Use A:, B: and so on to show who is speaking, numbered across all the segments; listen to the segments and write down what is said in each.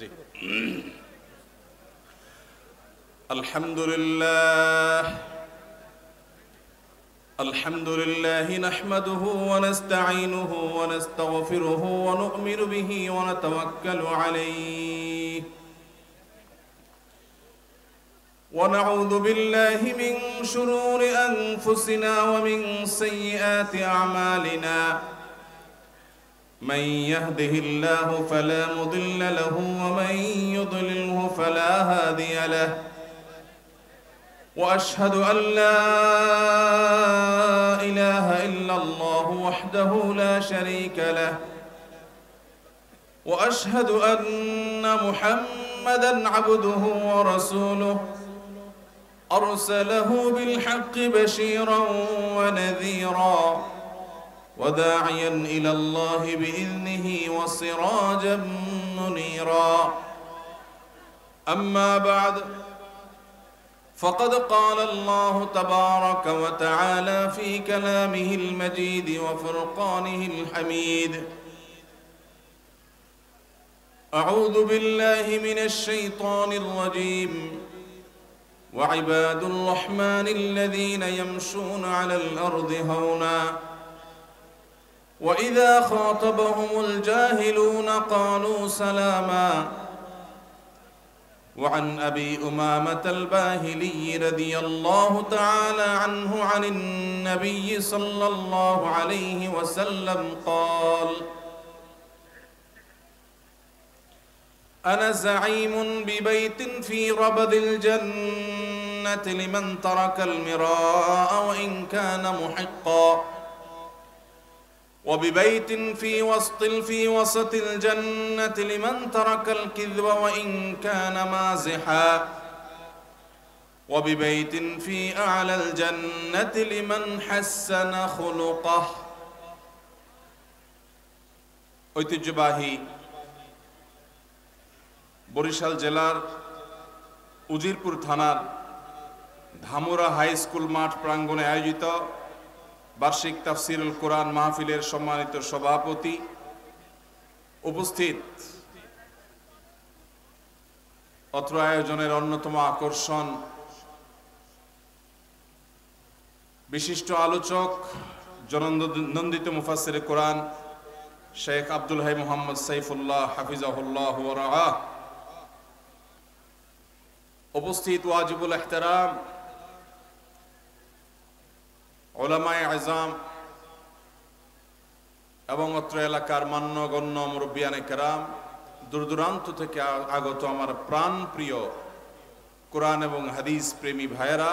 A: জি আলহামদুলিল্লাহ আলহামদুলিল্লাহ নাহমাদুহু ওয়া নাস্তাঈনুহু ওয়া নাস্তাগফিরুহু ওয়া নু'মিনু বিহি ওয়া নাতাওয়াক্কালু আলাইহি ওয়া নাউযু বিল্লাহি মিন শুরুরি আনফুসিনা ওয়া মিন সাইয়্যাতি আ'মালিনা من يهده الله فلا مضل له ومن يضلله فلا هادي له وأشهد أن لا إله إلا الله وحده لا شريك له وأشهد أن محمدًا عبده ورسوله أرسله بالحق بشيرًا ونذيرًا وداعيا إلى الله بإذنه وسراجا منيرا أما بعد فقد قال الله تبارك وتعالى في كلامه المجيد وفرقانه الحميد أعوذ بالله من الشيطان الرجيم وعباد الرحمن الذين يمشون على الأرض هونا وإذا خاطبهم الجاهلون قالوا سلاما وعن أبي أمامة الباهلي رضي الله تعالى عنه عن النبي صلى الله عليه وسلم قال أنا زعيم ببيت في ربد الجنة لمن ترك المراء وإن كان محقا وببيت في وسط الجنة لمن ترك الكذب وإن كان مازحا وببيت في أعلى الجنة لمن حسن خلقه ঐতিহ্যবাহী বরিশাল জেলার উজিরপুর থানার ধামুরা হাই স্কুল মাঠ প্রাঙ্গণে আয়োজিত বার্ষিক তাফসিরুল কোরআন মাহফিলের সম্মানিত সভাপতি, উপস্থিত অত্র আয়োজনের অন্যতম আকর্ষণ বিশিষ্ট আলোচক জননন্দিত মুফাসসিরে কোরআন শেখ আব্দুল হাই মোহাম্মদ সাইফুল্লাহ হাফিজাহুল্লাহ ওয়া রাআহ, উপস্থিত ওয়াজিবুল ইহতিরাম উলামায়ে আযম এবং অত্র এলাকার মান্যগণ্য মুরব্বিয়ানে কেরাম, দূরদূরান্ত থেকে আগত আমার প্রাণ প্রিয় কোরআন এবং হাদিস প্রেমী ভাইয়েরা,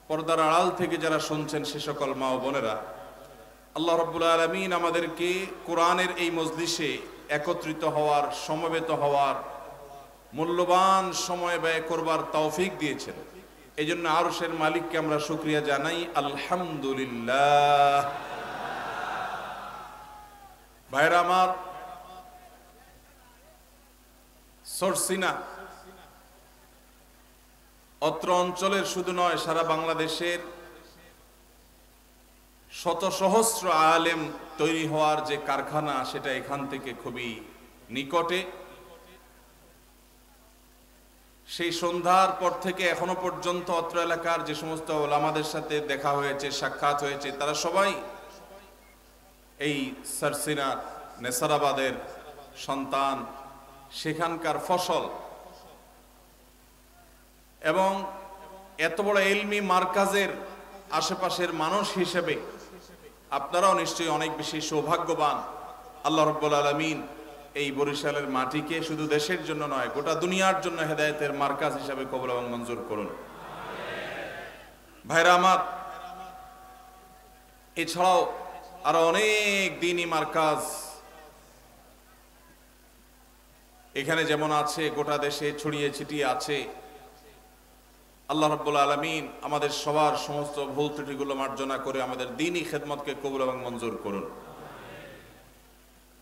A: পর্দার আড়াল থেকে যারা শুনছেন সে সকল মা ও বোনেরা, আল্লাহ রাব্বুল আলামিন আমাদেরকে কোরআনের এই মজলিসে একত্রিত হওয়ার, সমবেত হওয়ার, মূল্যবান সময় ব্যয় করবার তৌফিক দিয়েছেন। এই জন্য আরশের মালিককে আমরা শুকরিয়া জানাই, আলহামদুলিল্লাহ। ভাইরা আমার, সরসিনা অত্র অঞ্চলের শুধু নয়, সারা বাংলাদেশের শত সহস্র আলেম তৈরি হওয়ার যে কারখানা, সেটা এখান থেকে খুবই নিকটে। সেই সন্ধ্যার পর থেকে এখনো পর্যন্ত অত্র এলাকার যে সমস্ত ওলামাদের সাথে দেখা হয়েছে, সাক্ষাৎ হয়েছে, তারা সবাই এই সরসিনা নেসারাবাদের সন্তান, সেখানকার ফসল। এবং এত বড় ইলমি মার্কাজের আশেপাশের মানুষ হিসেবে আপনারাও নিশ্চয়ই অনেক বেশি সৌভাগ্যবান। আল্লাহ রাব্বুল আলামিন এই বরিশালের মাটিকে শুধু দেশের জন্য নয়, গোটা দুনিয়ার জন্য হেদায়েতের মার্কাজ হিসাবে কবুল এবং মঞ্জুর করুন। ভাইরা আমার, এছাড়াও আরো অনেক দ্বীনি মার্কাজ এখানে যেমন আছে, গোটা দেশে ছড়িয়ে ছিটিয়ে আছে। আল্লাহ রাব্বুল আলামিন আমাদের সবার সমস্ত ভুল ত্রুটিগুলো মার্জনা করে আমাদের দ্বীনি খেদমতকে কবুল এবং মঞ্জুর করুন।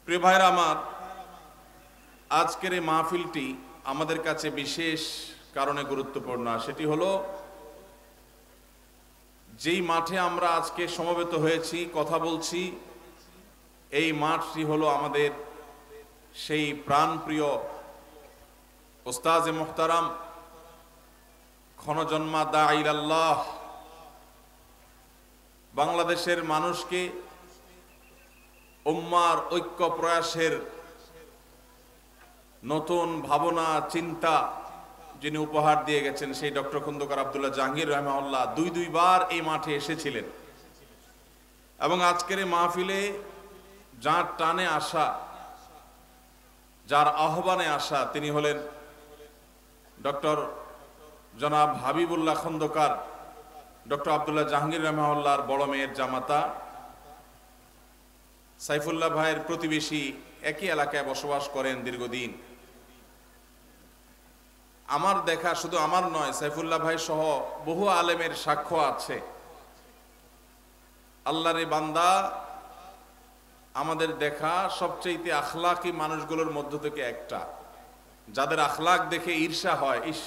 A: প্রিয় ভাইরা আমার, আজকের এই মাহফিলটি আমাদের কাছে বিশেষ কারণে গুরুত্বপূর্ণ। সেটি হলো, যেই মাঠে আমরা আজকে সমবেত হয়েছি, কথা বলছি, এই মাঠটি হলো আমাদের সেই প্রাণপ্রিয় উস্তাজে মুহতারাম, ক্ষণজন্মা দাঈ আল্লাহ, বাংলাদেশের মানুষকে উম্মার ঐক্য প্রয়াসের নতুন ভাবনা চিন্তা যিনি উপহার দিয়ে গেছেন, সেই ডক্টর খন্দকার আব্দুল্লাহ জাহাঙ্গীর রাহিমাহুল্লাহ দুইবার এই মাঠে এসেছিলেন। এবং আজকের এই মাহফিলে যার টানে আসা, যার আহ্বানে আসা, তিনি হলেন ডক্টর জনাব হাবিবুল্লাহ খন্দকার, ডক্টর আব্দুল্লাহ জাহাঙ্গীর রাহিমাহুল্লাহর বড় মেয়ের জামাতা, সাইফুল্লাহ ভাইয়ের প্রতিবেশী, একই এলাকায় বসবাস করেন দীর্ঘদিন। আমার দেখা, শুধু আমার নয়, সাইফুল্লাহ ভাই সহ বহু আলেমের সাক্ষ্য আছে। আল্লাহর বান্দা আমাদের দেখা সবচেয়ে আখলাকি মানুষগুলোর মধ্য থেকে একটা, যাদের আখলাক দেখে ঈর্ষা হয়, ইস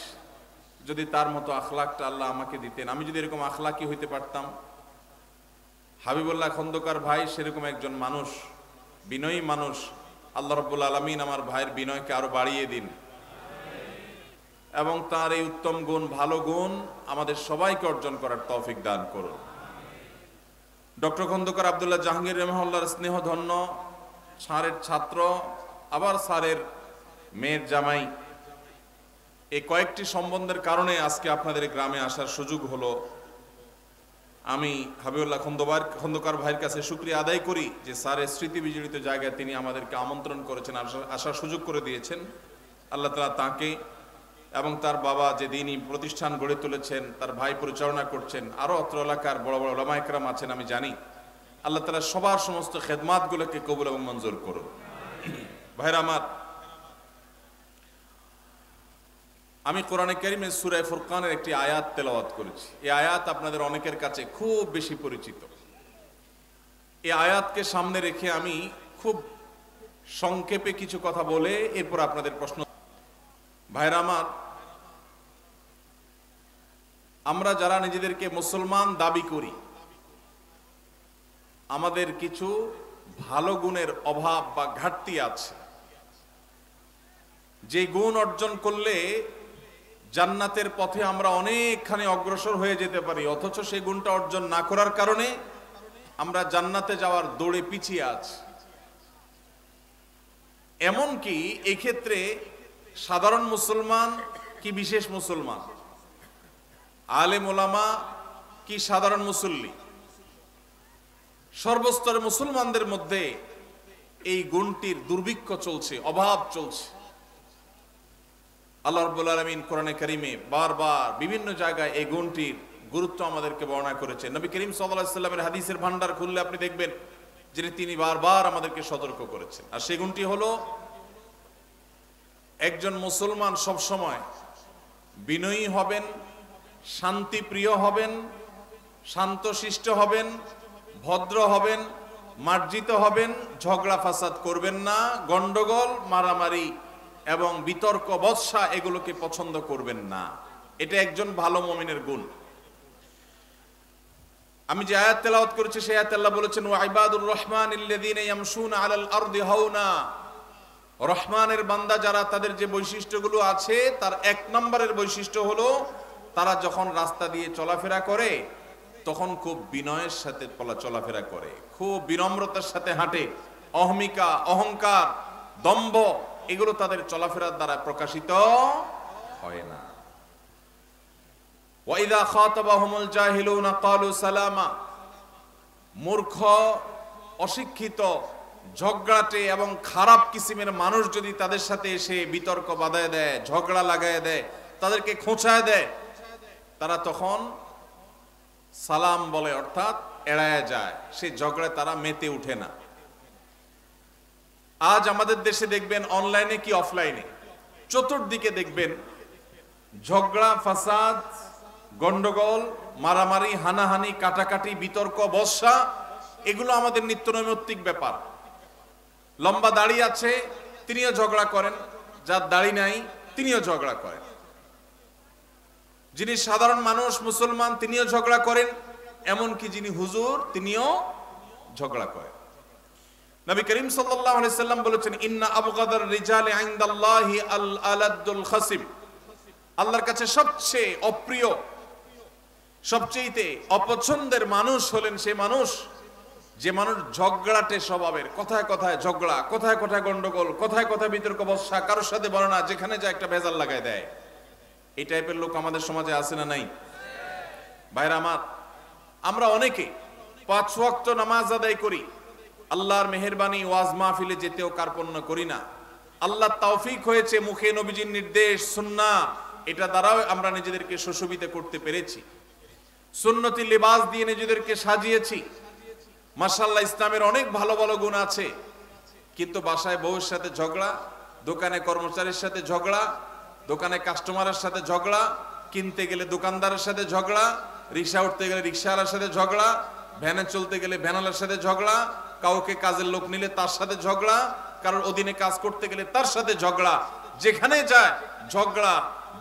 A: যদি তার মতো আখলাকটা আল্লাহ আমাকে দিতেন, আমি যদি এরকম আখলাকি হইতে পারতাম। হাবিবুল্লাহ খন্দকার ভাই সেরকম একজন মানুষ, বিনয়ী মানুষ। আল্লাহ রাব্বুল আলামিন আমার ভাইয়ের বিনয়কে আরো বাড়িয়ে দিন এবং তার এই উত্তম গুণ, ভালো গুণ আমাদের সবাইকে অর্জন করার তৌফিক দান করুন। ডক্টর খন্দকার আব্দুল্লাহ জাহাঙ্গীর রাহিমাহুল্লাহর স্নেহধন্য স্যারের ছাত্র, আবার স্যারের মেয়ের জামাই, এই কয়েকটি সম্বন্ধের কারণে আজকে আপনাদের গ্রামে আসার সুযোগ হলো। আমি হাবিবুল্লাহ খন্দকার ভাইয়ের কাছে শুকরিয়া আদায় করি যে স্যারের স্মৃতি বিজড়িত জায়গায় তিনি আমাদেরকে আমন্ত্রণ করেছেন, আসার সুযোগ করে দিয়েছেন। আল্লাহ তাআলা তাকে এবং তার বাবা যে দিনই প্রতিষ্ঠান গড়ে তুলেছেন, তার ভাই পরিচালনা করছেন, আরো অত্র এলাকার বড় বড় উলামা ইকরাম আছেন, আমি জানি। আল্লাহ তাআলা সবার সমস্ত খেদমাতগুলোকে কবুল এবং মঞ্জুর করুন। ভাইরা আমার, আমি কোরআনে কারীমের সূরা ফুরকানের একটি আয়াত তেলাওয়াত করেছি। এই আয়াত আপনাদের অনেকের কাছে খুব বেশি পরিচিত। এই আয়াতকে সামনে রেখে আমি খুব সংক্ষেপে কিছু কথা বলে এরপর আপনাদের প্রশ্ন। ভাইরা আমার, আমরা যারা নিজেদেরকে মুসলমান দাবি করি, আমাদের কিছু ভালো গুণের অভাব বা ঘাটতি আছে, যে গুণ অর্জন করলে জান্নাতের পথে আমরা অনেকখানি অগ্রসর হয়ে যেতে পারি, অথচ সেই গুণটা অর্জন না করার কারণে আমরা জান্নাতে যাওয়ার দৌড়ে পিছিয়ে আছি। এমনকি এক্ষেত্রে সাধারণ মুসলমান কি বিশেষ মুসলমান, আলেম ওলামা কি সাধারণ মুসল্লি, সর্বস্তরের মুসলমানদের মধ্যে এই গুণটির দুর্ভিক্ষ চলছে, অভাব চলছে। আল্লাহ রাব্বুল আলামিন কোরআনে কারীমে বারবার বিভিন্ন জায়গায় এই গুণটির গুরুত্ব আমাদেরকে বর্ণনা করেছেন। নবী করিম সাল্লাল্লাহু আলাইহি সাল্লামের হাদিসের ভান্ডার খুললে আপনি দেখবেন যে তিনি বারবার আমাদেরকে সতর্ক করেছেন। আর সেই গুণটি হলো, একজন মুসলমান সব সময় বিনয়ী হবেন, শান্তিপ্রিয় হবেন, শান্তশিষ্ট হবেন, ভদ্র হবেন, মার্জিত হবেন, ঝগড়া ফাসাদ করবেন না, গন্ডগোল মারামারি এবং বিতর্ক বৎসা এগুলোকে পছন্দ করবেন না। এটা একজন ভালো মুমিনের গুণ। আমি যে আয়াত তেলাওয়াত করেছি সেই আয়াতে আল্লাহ বলেছেন, ওয়া ইবাদুর রহমানিল্লাযীনা ইয়ামশুনা আলাল আরদি হাওনা। রহমানের বান্দা যারা, তাদের যে বৈশিষ্ট্যগুলো আছে তার এক নম্বরের বৈশিষ্ট্য হলো তারা যখন রাস্তা দিয়ে চলাফেরা করে তখন খুব বিনয়ের সাথে চলাফেরা করে, খুব বিনম্রতার সাথে হাঁটে। অহমিকা, অহংকার, দম্ভ এগুলো তাদের চলাফেরার দ্বারা প্রকাশিত হয় না। ওয়া ইযা খাতাবাহুমুল জাহিলুনা ক্বালু সালামা। মূর্খ, অশিক্ষিত, ঝগড়াটে এবং খারাপ কিসিমের মানুষ যদি তাদের সাথে এসে বিতর্ক বাধায় দেয়, ঝগড়া লাগায় দেয়, তাদেরকে খোঁচায় দেয়, তারা তখন সালাম বলে, অর্থাৎ এড়ায় যায়, সেই ঝগড়ায় তারা মেতে উঠে না। আজ আমাদের দেশে দেখবেন, অনলাইনে কি অফলাইনে, চতুর্দিকে দেখবেন ঝগড়া ফাসাদ, গন্ডগোল, মারামারি, হানাহানি, কাটাকাটি, বিতর্ক বর্ষা, এগুলো আমাদের নিত্য নৈমিত্তিক ব্যাপার। লম্বা দাড়ি আছে তিনিও ঝগড়া করেন, যার দাড়ি নাই তিনিও ঝগড়া করেন। যিনি সাধারণ মানুষ মুসলমান তিনিও ঝগড়া করেন, এমনকি যিনি হুজুর তিনিও ঝগড়া করেন। নবী করিম সাল্লাল্লাহু আলাইহি সাল্লাম বলেছেন, ইন্না আবগাদার রিজালি ইনদাল্লাহি আল আলাদুল খাসিম, আল্লাহর কাছে সবচেয়ে অপ্রিয়, সবচেয়ে অপছন্দের মানুষ হলেন সে মানুষ যে মানুষ ঝগড়াটে স্বভাবের, কথায় কথায় ঝগড়া, কথায় কথায় গন্ডগোল, কথায় কথায় বিতর্ক বর্ষা, কারোর সাথে বলে না, যেখানে যায় একটা ভেজাল লাগায় দেয়। এই টাইপের লোক আমাদের সমাজে আছে না নাই? ভাইরা আমার, আমরা অনেকে 5 ওয়াক্ত নামাজ আদায় করি, আল্লাহর মেহেরবানি ওয়াজ মাহফিলে যেতেও কার্পণ্য করি না। আল্লাহর তৌফিক হয়েছে মুখে নবীজির নির্দেশ সুন্নাহ, এটা দ্বারাও আমরা নিজেদেরকে সুশোভিত করতে পেরেছি। সুন্নতি লিবাস দিয়ে নিজেদেরকে সাজিয়েছি। মাশাআল্লাহ, ইসলামের অনেক ভালো ভালো গুণ আছে, কিন্তু বাসায় বউয়ের সাথে ঝগড়া, দোকানে কর্মচারীর সাথে ঝগড়া, দোকানে কাস্টমারের সাথে ঝগড়া, কিনতে গেলে দোকানদারের সাথে ঝগড়া, রিক্সা উঠতে গেলে রিক্সাওয়ালার সাথে ঝগড়া, ভ্যানে চলতে গেলে ভ্যানওয়ালার সাথে ঝগড়া, কাউকে কাজের লোক নিলে তার সাথে ঝগড়া, কারোর অধীনে কাজ করতে গেলে তার সাথে ঝগড়া। যেখানে যায় ঝগড়া,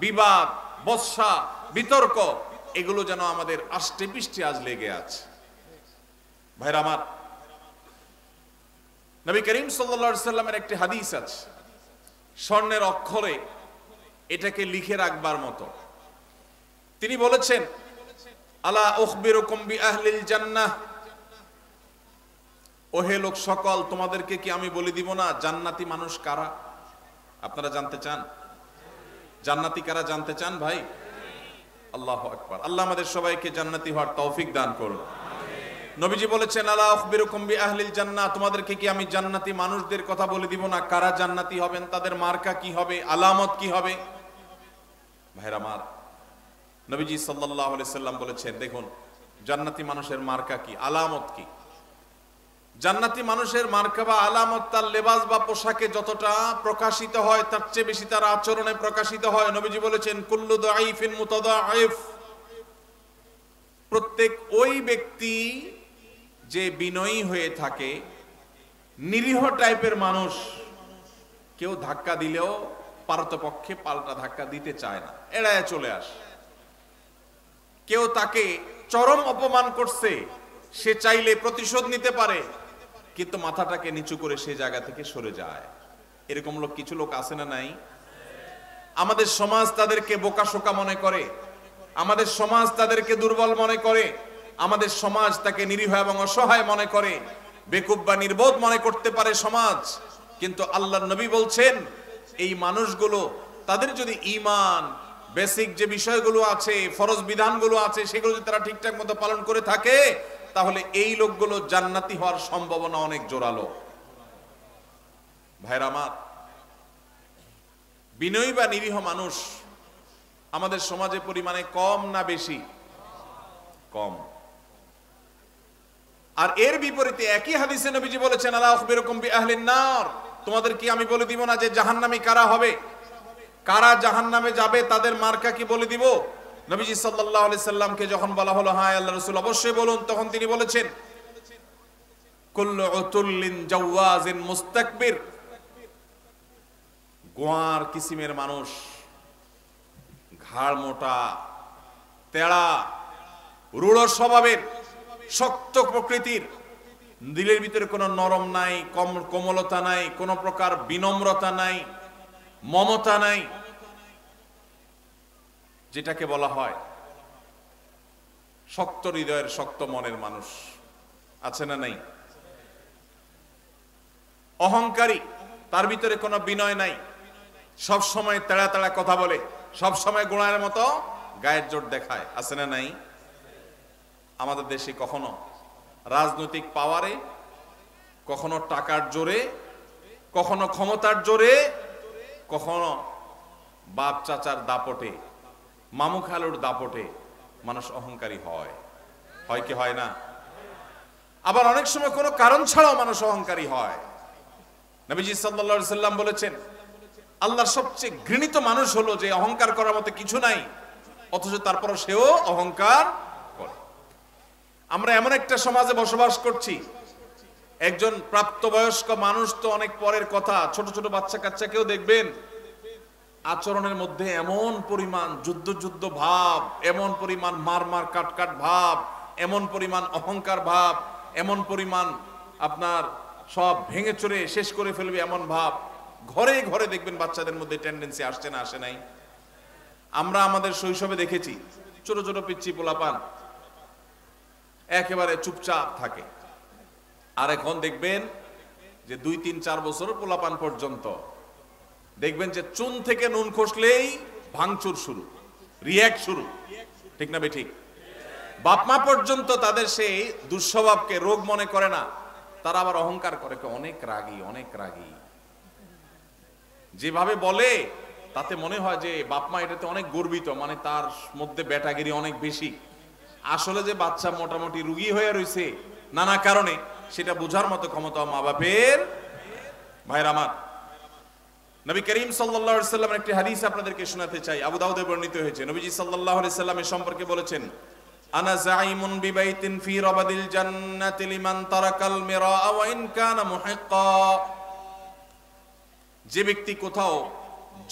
A: বিবাদ, বর্ষা, বিতর্ক, এগুলো যেন আমাদের আষ্টে পৃষ্ঠে আজ লেগে আছে। ভাইরা আমার, নবী করিম সাল্লাল্লাহু আলাইহি সাল্লামের একটি হাদিস আছে, স্বর্ণের অক্ষরে এটাকে লিখে রাখবার মতো। তিনি বলেছেন, আলা উখবিরুকুম বিআহলিল জান্নাহ, ওহে লোক সকল, তোমাদেরকে কি আমি বলে দিব না জান্নাতি মানুষ কারা? আপনারা জানতে চান জান্নাতি কারা? জানতে চান ভাই? আল্লাহু আকবার। আল্লাহ আমাদের সবাইকে জান্নাতি হওয়ার তৌফিক দান করুন। নবীজি বলেছেন, আলা উখবিরুকুম বিআহলিল জান্নাহ, তোমাদেরকে কি আমি জান্নাতি মানুষদের কথা বলে দিব না? কারা জান্নাতি হবেন, তাদের মার্কা কি হবে, আলামত কি হবে? ভাইরা আমার, নবীজি সাল্লাল্লাহু আলাইহি সাল্লাম বলেছেন, দেখুন জান্নাতি মানুষের মার্কা কি, আলামত কি। জান্নাতি মানুষের মার্কা বা আলামত তার লেবাস বা পোশাকে যতটা প্রকাশিত হয়, তার চেয়ে বেশি তার আচরণে প্রকাশিত হয়। নবীজি বলেছেন, কুল্লু দাঈফিন মুতাদাঈফ, প্রত্যেক ওই ব্যক্তি যে বিনয়ী হয়ে থাকে, নিরীহ টাইপের মানুষ, কেউ ধাক্কা দিলেও পারতপক্ষে পাল্টা ধাক্কা দিতে চায় না, এড়ায় চলে আসে। কেউ তাকে চরম অপমান করছে, সে চাইলে প্রতিশোধ নিতে পারে, কিন্তু মাথাটাকে নিচু করে সে জায়গা থেকে সরে যায়। এরকম লোক, কিছু লোক আছে না নাই? আমাদের সমাজ তাদেরকে বোকাশোকা মনে করে, আমাদের সমাজ তাদেরকে দুর্বল মনে করে, আমাদের সমাজ তাকে নিরীহ এবং অসহায় মনে করে, বেকুব বা নির্বোধ মনে করতে পারে সমাজ। কিন্তু আল্লাহর নবী বলছেন, এই মানুষগুলো, তাদের যদি ঈমান, বেসিক যে বিষয়গুলো আছে, ফরজ বিধানগুলো আছে, সেগুলো যদি তারা ঠিকঠাক মতো পালন করে থাকে, তাহলে এই লোকগুলো জান্নাতি হওয়ার সম্ভাবনা অনেক জোরালো। ভাইরা আমার, বিনয়ী বা নিরীহ মানুষ আমাদের সমাজে পরিমাণে কম না বেশি? কম। আর এর বিপরীতে একই হাদিসে নবীজি বলেছেন, আলা উখবিরুকুম বিআহলিন নার, তোমাদের কি আমি বলে দিব না যে জাহান্নামী কারা হবে, কারা জাহান্নামে যাবে, তাদের মার্কা কি বলে দিব? নবীজি সাল্লাল্লাহু আলাইহি সাল্লামকে যখন বলা হলো, হ্যাঁ আল্লাহর রাসূল অবশ্যই বলুন, তখন তিনি বলেছেন, কুল্লু উতুল্লিন জাওয়াজিন মুস্তাকবির, গোয়ার কিসিমের মানুষ, ঘাড় মোটা, তেড়া, রূঢ় স্বভাবের, শক্ত প্রকৃতির, দিলের ভিতরে কোনো নরম নাই, কোমলতা নাই, কোনো প্রকার বিনম্রতা নাই, মমতা নাই, যেটাকে বলা হয় শক্ত হৃদয়ের, শক্ত মনের মানুষ আছে না নাই? অহংকারী, তার ভিতরে কোনো বিনয় নাই, সব সময় তেড়া তেড়া কথা বলে, সব সময় গোড়ার মতো গায়ের জোর দেখায়, আছে না নাই? আমাদের দেশে কখনো রাজনৈতিক পাওয়ারে, কখনো টাকার জোরে, কখনো ক্ষমতার জোরে, কখনো বাপ চাচার দাপটে, মামু খালুর দাপটে মানুষ অহংকারী হয়, হয় কি হয় না? আবার অনেক সময় কোনো কারণ ছাড়াও মানুষ অহংকারী হয়। নবীজি সাল্লাল্লাহু আলাইহি সাল্লাম বলেছেন, আল্লাহর সবচেয়ে ঘৃণিত মানুষ হলো যে অহংকার করার মতো কিছু নাই, অথচ তারপরও সেও অহংকার করে। আমরা এমন একটা সমাজে বসবাস করছি, একজন প্রাপ্তবয়স্ক মানুষ তো অনেক পরের কথা, ছোট ছোট বাচ্চা কাচ্চাকেও দেখবেন আচরণের মধ্যে এমন পরিমাণ যুদ্ধ যুদ্ধ ভাব, এমন পরিমাণ মার মার কাট কাট ভাব, এমন পরিমাণ অহংকার ভাব, এমন পরিমাণ আপনার সব ভেঙে চুরে শেষ করে ফেলবে এমন ভাব। ঘরে ঘরে দেখবেন বাচ্চাদের মধ্যে টেন্ডেন্সি আসছে না আসে নাই? আমরা আমাদের শৈশবে দেখেছি ছোট ছোট পিচ্চি পোলাপান একেবারে চুপচাপ থাকে, আর এখন দেখবেন যে 2, 3, 4 বছর পোলাপান পর্যন্ত দেখবেন যে চুন থেকে নুন খসলেই ভাঙচুর শুরু, রিয়াক্ট শুরু, ঠিক না বেঠিক? বাপমা পর্যন্ত তাদের সেই দুঃস্বভাবকে রোগ মনে করে না, তারা আবার অহংকার করে, অনেক রাগী, অনেক রাগী। যেভাবে বলে তাতে মনে হয় যে বাপমা এটাতে অনেক গর্বিত, মানে তার মধ্যে ব্যাটাগিরি অনেক বেশি। আসলে যে বাচ্চা মোটামুটি রুগী হয়ে রয়েছে নানা কারণে, সেটা বোঝার মতো ক্ষমতা মা বাপের। ভাইরা আমার, নবী করিম সাল্লাল্লাহু আলাইহি সাল্লামের একটি হাদিস আপনাদেরকে শোনাতে চাই, আবু দাউদে বর্ণিত হয়েছে। নবীজি সাল্লাল্লাহু আলাইহি সাল্লামের সম্পর্কে বলেছেন, আনা যাইমুন বিবাইতিন ফি রাবাদিল জান্নাতি লিমান তারাকাল মিরা ওয়া ইন কানা মুহিক্কা। যে ব্যক্তি কোথাও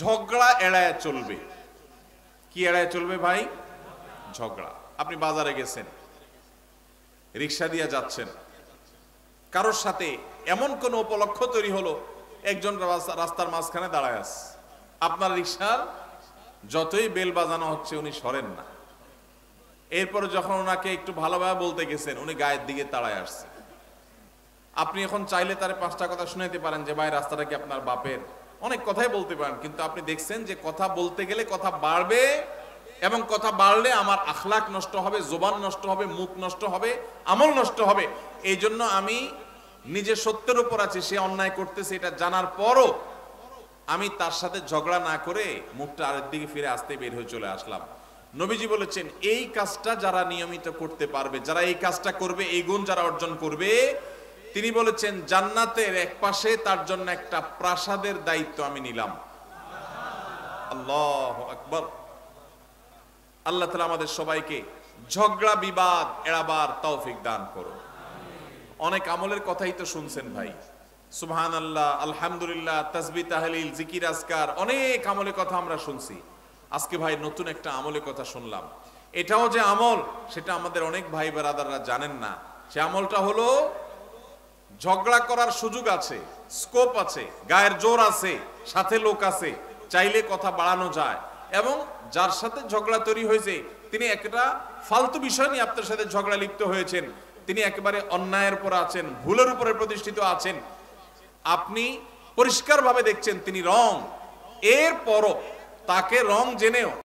A: ঝগড়া এড়ায় চলবে। কি এড়ায় চলবে ভাই? ঝগড়া। আপনি বাজারে গেছেন, রিকশা দিয়ে যাচ্ছেন, কারোর সাথে এমন কোন উপলক্ষ তৈরি হলো, একজন রাস্তার মাঝখানে দাঁড়ায় আছে, আপনার রিকশার যতই বেল বাজানো হচ্ছে উনি সরেন না। এরপরে যখন ওনাকে একটু ভালোভাবে বলতে গেছেন, উনি গায়ের দিকে তাড়ায় আসছে। আপনি এখন চাইলে তারে 5টা কথা শুনাইতে পারেন যে ভাই রাস্তাটা কি আপনার বাপের, অনেক কথাই বলতে পারেন, কিন্তু আপনি দেখছেন যে কথা বলতে গেলে কথা বাড়বে, এবং কথা বাড়লে আমার আখলাক নষ্ট হবে, জবান নষ্ট হবে, মুখ নষ্ট হবে, আমল নষ্ট হবে। এই জন্য আমি নিজে সত্যের উপর আছি, সে অন্যায় করতেছে এটা জানার পরও আমি তার সাথে ঝগড়া না করে মুখটা আরেক দিকে ফিরে আসতে বের হয়ে চলে আসলাম। নবীজি বলেছেন, এই কাজটা যারা নিয়মিত করতে পারবে, যারা এই কাজটা করবে, এই গুণ যারা অর্জন করবে, তিনি বলেছেন জান্নাতের এক পাশে তার জন্য একটা প্রাসাদের দায়িত্ব আমি নিলাম। আল্লাহু আকবার। আল্লাহ তাআলা আমাদের সবাইকে ঝগড়া বিবাদ এড়াবার তৌফিক দান করো। অনেক আমলের কথাই তো শুনছেন ভাই, সুবহানাল্লাহ, আলহামদুলিল্লাহ, তাসবিহ, তাহলিল, জিকির, আজকার, অনেক আমলের কথা আমরা শুনছি। আজকে ভাই নতুন একটা আমলের কথা শুনলাম। এটাও যে আমল সেটা আমাদের অনেক ভাই ব্রাদাররা জানেন না। সে আমলটা হলো ঝগড়া করার সুযোগ আছে, স্কোপ আছে, গায়ের জোর আছে, সাথে লোক আছে, চাইলে কথা বাড়ানো যায়। এবং যার সাথে ঝগড়া তৈরি হয়েছে তিনি একটা ফালতু বিষয় নিয়ে আপনার সাথে ঝগড়া লিপ্ত হয়েছেন, তিনি একেবারে অন্যায়ের উপর আছেন, ভুলের উপরে প্রতিষ্ঠিত আছেন, আপনি পরিষ্কারভাবে দেখছেন তিনি রং, এরপরও তাকে রং জেনেও